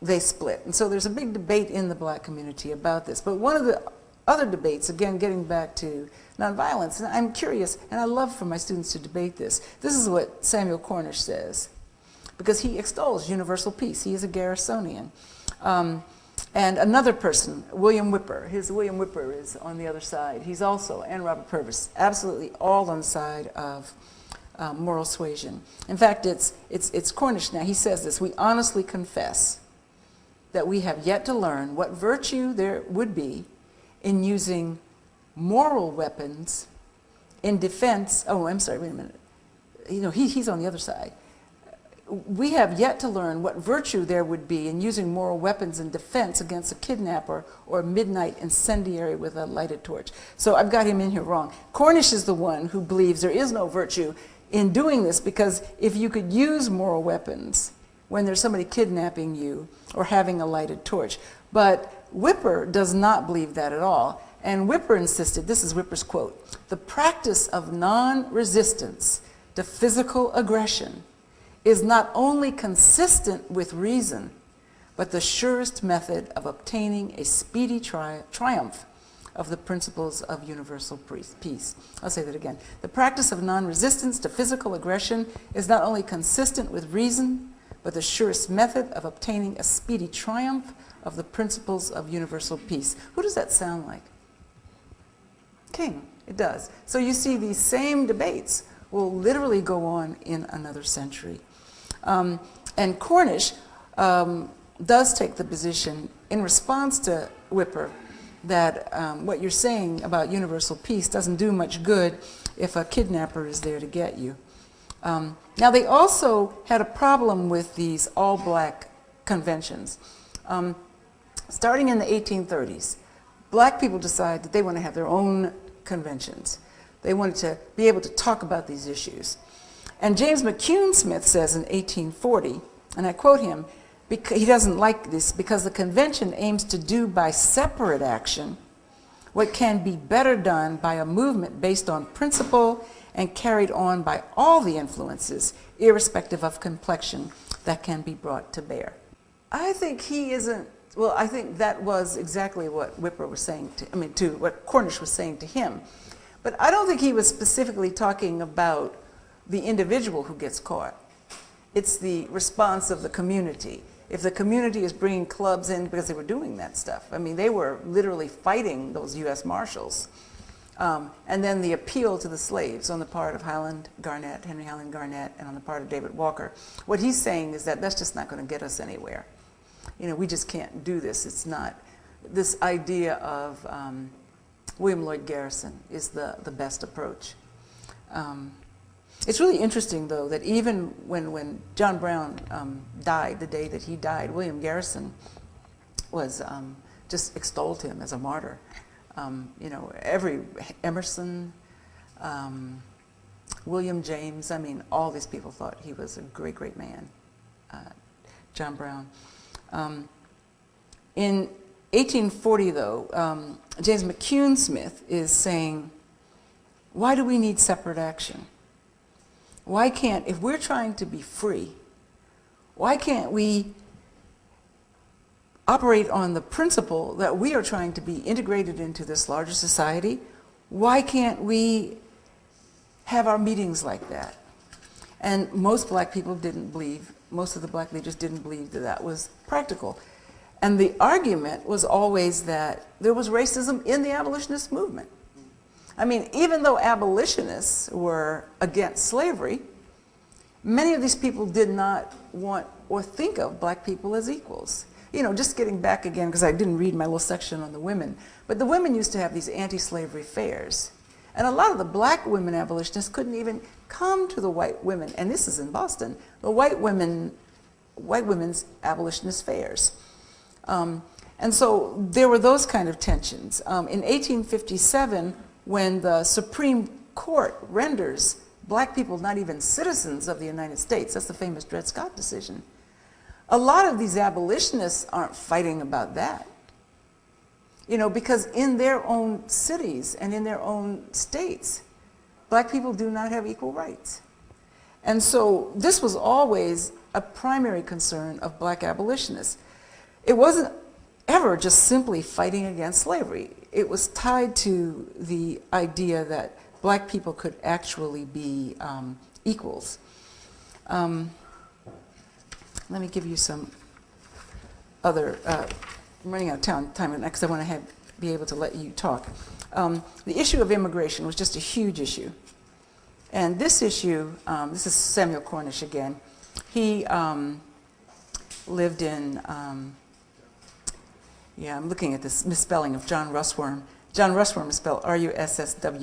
they split. And so there's a big debate in the black community about this. But one of the other debates, again, getting back to nonviolence, and I'm curious, and I love for my students to debate this. This is what Samuel Cornish says, because he extols universal peace. He is a Garrisonian. And another person, William Whipper. William Whipper is on the other side. He's also, and Robert Purvis, absolutely all on the side of moral suasion. In fact, it's Cornish now. He says this: we honestly confess that we have yet to learn what virtue there would be in using moral weapons in defense. Oh, I'm sorry, wait a minute. You know, he's on the other side. We have yet to learn what virtue there would be in using moral weapons in defense against a kidnapper or a midnight incendiary with a lighted torch. So I've got him in here wrong. Cornish is the one who believes there is no virtue in doing this, because if you could use moral weapons when there's somebody kidnapping you or having a lighted torch. But Whipper does not believe that at all. And Whipper insisted, this is Whipper's quote, "The practice of non-resistance to physical aggression is not only consistent with reason, but the surest method of obtaining a speedy triumph of the principles of universal peace." I'll say that again. The practice of non-resistance to physical aggression is not only consistent with reason, but the surest method of obtaining a speedy triumph of the principles of universal peace. Who does that sound like? King. It does. So you see, these same debates will literally go on in another century. And Cornish does take the position in response to Whipper that what you're saying about universal peace doesn't do much good if a kidnapper is there to get you. Now, they also had a problem with these all-black conventions. Starting in the 1830s, black people decided that they want to have their own conventions. They wanted to be able to talk about these issues. And James McCune Smith says in 1840, and I quote him, he doesn't like this because the convention aims to do by separate action what can be better done by a movement based on principle and carried on by all the influences, irrespective of complexion, that can be brought to bear. I think he isn't, well, I think that was exactly what Whipper was saying to what Cornish was saying to him. But I don't think he was specifically talking about the individual who gets caught. It's the response of the community. If the community is bringing clubs in because they were doing that stuff, I mean, they were literally fighting those U.S. Marshals. And then the appeal to the slaves on the part of Henry Highland Garnett, and on the part of David Walker. What he's saying is that that's just not going to get us anywhere. You know, we just can't do this. It's not, this idea of William Lloyd Garrison is the best approach. It's really interesting, though, that even when John Brown died, the day that he died, William Garrison was just extolled him as a martyr. You know, Emerson, William James, I mean, all these people thought he was a great, great man, John Brown. In 1840, though, James McCune Smith is saying, why do we need separate action? Why can't, if we're trying to be free, why can't we operate on the principle that we are trying to be integrated into this larger society? Why can't we have our meetings like that? And most black people didn't believe, most of the black leaders didn't believe that that was practical. And the argument was always that there was racism in the abolitionist movement. I mean, even though abolitionists were against slavery, many of these people did not want or think of black people as equals. You know, just getting back again, because I didn't read my little section on the women, but the women used to have these anti-slavery fairs. And a lot of the black women abolitionists couldn't even come to the white women, and this is in Boston, the white women's abolitionist fairs. And so there were those kind of tensions. In 1857, when the Supreme Court renders black people not even citizens of the United States, that's the famous Dred Scott decision, a lot of these abolitionists aren't fighting about that. You know, because in their own cities and in their own states, black people do not have equal rights. And so this was always a primary concern of black abolitionists. It wasn't ever just simply fighting against slavery. It was tied to the idea that black people could actually be equals. Let me give you some other, I'm running out of time because I want to be able to let you talk. The issue of immigration was just a huge issue. And this issue, this is Samuel Cornish again. He lived in, yeah, I'm looking at this misspelling of John Russwurm. John Russwurm is spelled R-U-S-S-W-U-R-M,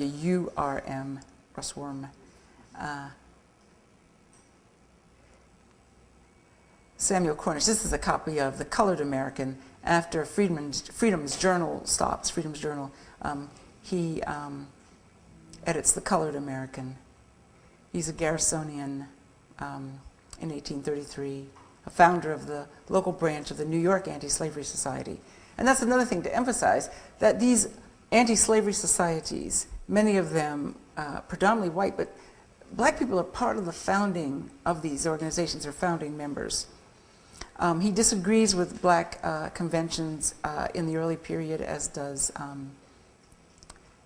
Russwurm. Samuel Cornish, this is a copy of The Colored American after Freedom's Journal stops, Freedom's Journal. He edits The Colored American. He's a Garrisonian in 1833, a founder of the local branch of the New York Anti-Slavery Society. And that's another thing to emphasize, that these anti-slavery societies, many of them predominantly white, but black people are part of the founding of these organizations, or founding members. He disagrees with black conventions in the early period, as does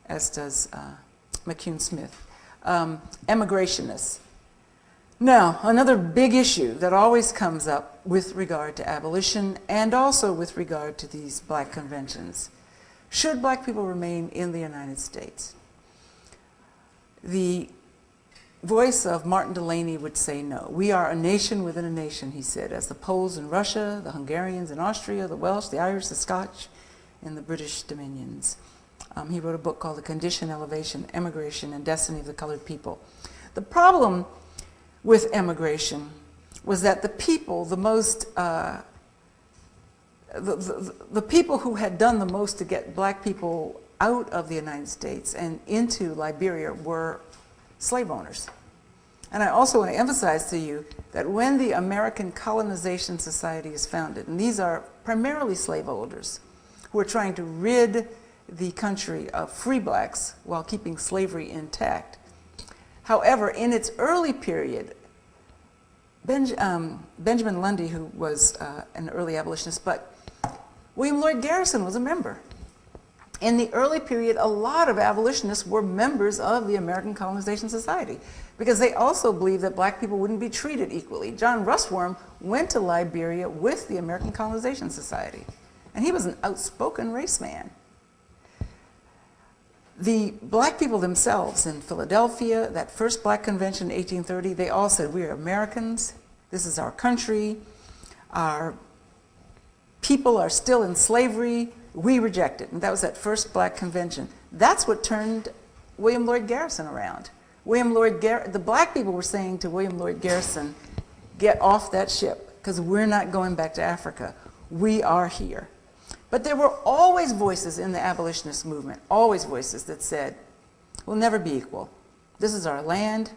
McCune Smith. Emigrationists. Now, another big issue that always comes up with regard to abolition and also with regard to these black conventions. Should black people remain in the United States? The voice of Martin Delany would say no. We are a nation within a nation, he said, as the Poles in Russia, the Hungarians in Austria, the Welsh, the Irish, the Scotch, and the British dominions. He wrote a book called The Condition, Elevation, Emigration, and Destiny of the Colored People. The problem with emigration was that the people, the people who had done the most to get black people out of the United States and into Liberia were slave owners. And I also want to emphasize to you that when the American Colonization Society is founded, and these are primarily slaveholders who are trying to rid the country of free blacks while keeping slavery intact. However, in its early period, Benjamin Lundy, who was an early abolitionist, but William Lloyd Garrison was a member. In the early period, a lot of abolitionists were members of the American Colonization Society because they also believed that black people wouldn't be treated equally. John Russwurm went to Liberia with the American Colonization Society, and he was an outspoken race man. The black people themselves in Philadelphia, that first black convention in 1830, they all said, we are Americans, this is our country, our people are still in slavery, we reject it. And that was that first black convention. That's what turned William Lloyd Garrison around. The black people were saying to William Lloyd Garrison, get off that ship, because we're not going back to Africa. We are here. But there were always voices in the abolitionist movement, always voices that said, we'll never be equal. This is our land,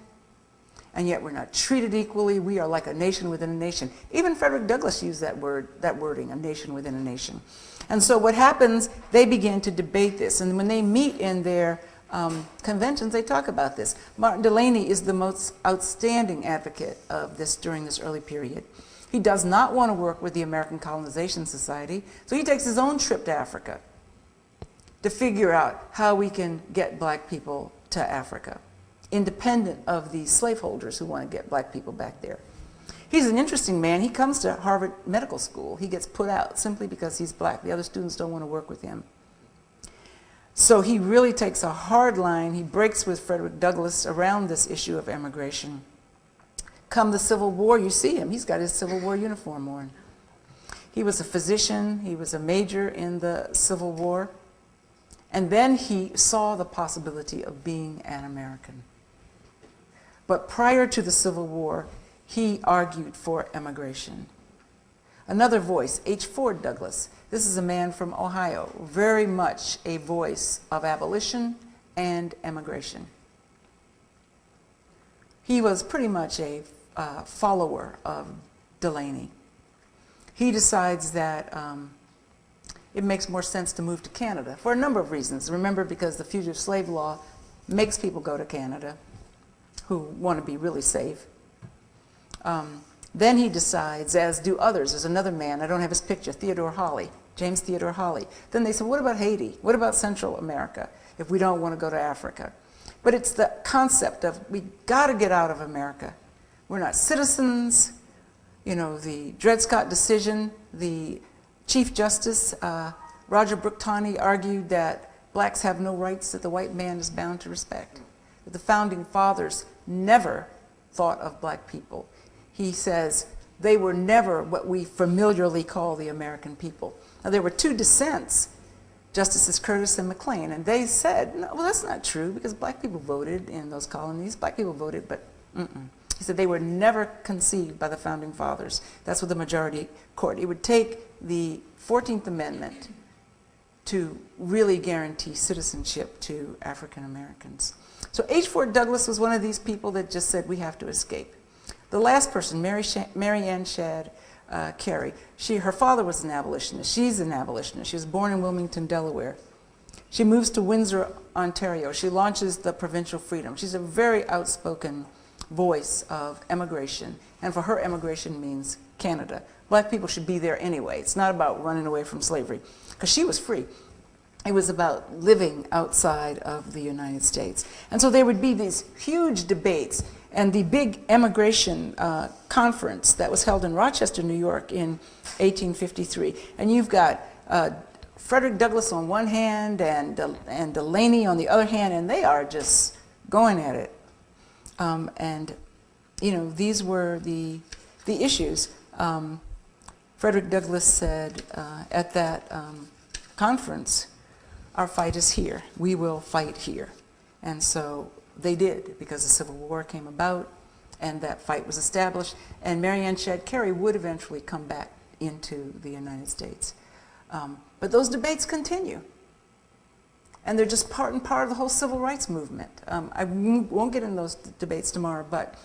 and yet we're not treated equally. We are like a nation within a nation. Even Frederick Douglass used that wording, a nation within a nation. And so what happens, they begin to debate this. And when they meet in their conventions, they talk about this. Martin Delany is the most outstanding advocate of this during this early period. He does not want to work with the American Colonization Society, so he takes his own trip to Africa to figure out how we can get black people to Africa, independent of the slaveholders who want to get black people back there. He's an interesting man. He comes to Harvard Medical School. He gets put out simply because he's black. The other students don't want to work with him. So he really takes a hard line. He breaks with Frederick Douglass around this issue of immigration. Come the Civil War, you see him. He's got his Civil War uniform on. He was a physician. He was a major in the Civil War. And then he saw the possibility of being an American. But prior to the Civil War, he argued for emigration. Another voice, H. Ford Douglass. This is a man from Ohio, very much a voice of abolition and emigration. He was pretty much a follower of Delany. He decides that it makes more sense to move to Canada for a number of reasons. Remember, because the fugitive slave law makes people go to Canada who want to be really safe. Then he decides, as do others. There's another man, I don't have his picture, Theodore Hawley, James Theodore Hawley. Then they said, what about Haiti? What about Central America if we don't want to go to Africa? But it's the concept of we got to get out of America. We're not citizens. You know, the Dred Scott decision, the Chief Justice, Roger Brooke Taney, argued that blacks have no rights that the white man is bound to respect. That the founding fathers never thought of black people. He says they were never what we familiarly call the American people. Now, there were two dissents, Justices Curtis and McLean, and they said, no, well, that's not true, because black people voted in those colonies. Black people voted, but He said they were never conceived by the founding fathers. That's what the majority court. It would take the 14th Amendment to really guarantee citizenship to African Americans. So H. Ford Douglass was one of these people that just said, we have to escape. The last person, Mary Ann Shadd Carey, her father was an abolitionist. She's an abolitionist. She was born in Wilmington, Delaware. She moves to Windsor, Ontario. She launches the Provincial Freedom. She's a very outspoken voice of emigration, and for her, emigration means Canada. Black people should be there anyway. It's not about running away from slavery, because she was free. It was about living outside of the United States. And so there would be these huge debates, and the big emigration conference that was held in Rochester, New York in 1853. And you've got Frederick Douglass on one hand and Delany on the other hand, and they are just going at it. And, you know, these were the issues. Frederick Douglass said at that conference, our fight is here. We will fight here. And so they did, because the Civil War came about and that fight was established. And Mary Ann Shadd Carey would eventually come back into the United States. But those debates continue. And they're just part and part of the whole civil rights movement. I won't get into those debates tomorrow, but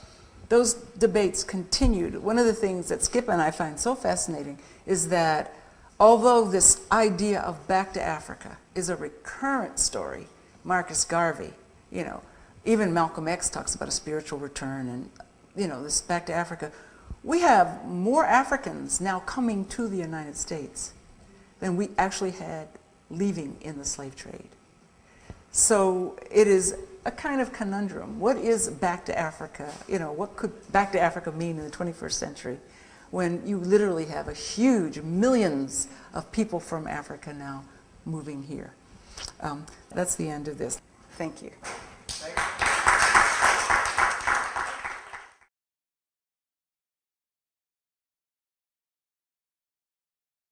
those debates continued. One of the things that Skip and I find so fascinating is that although this idea of back to Africa is a recurrent story, Marcus Garvey, you know, even Malcolm X talks about a spiritual return and, you know, this back to Africa. We have more Africans now coming to the United States than we actually had leaving in the slave trade. So it is a kind of conundrum. What is back to Africa? You know, what could back to Africa mean in the 21st century when you literally have a huge millions of people from Africa now moving here? That's the end of this. Thank you.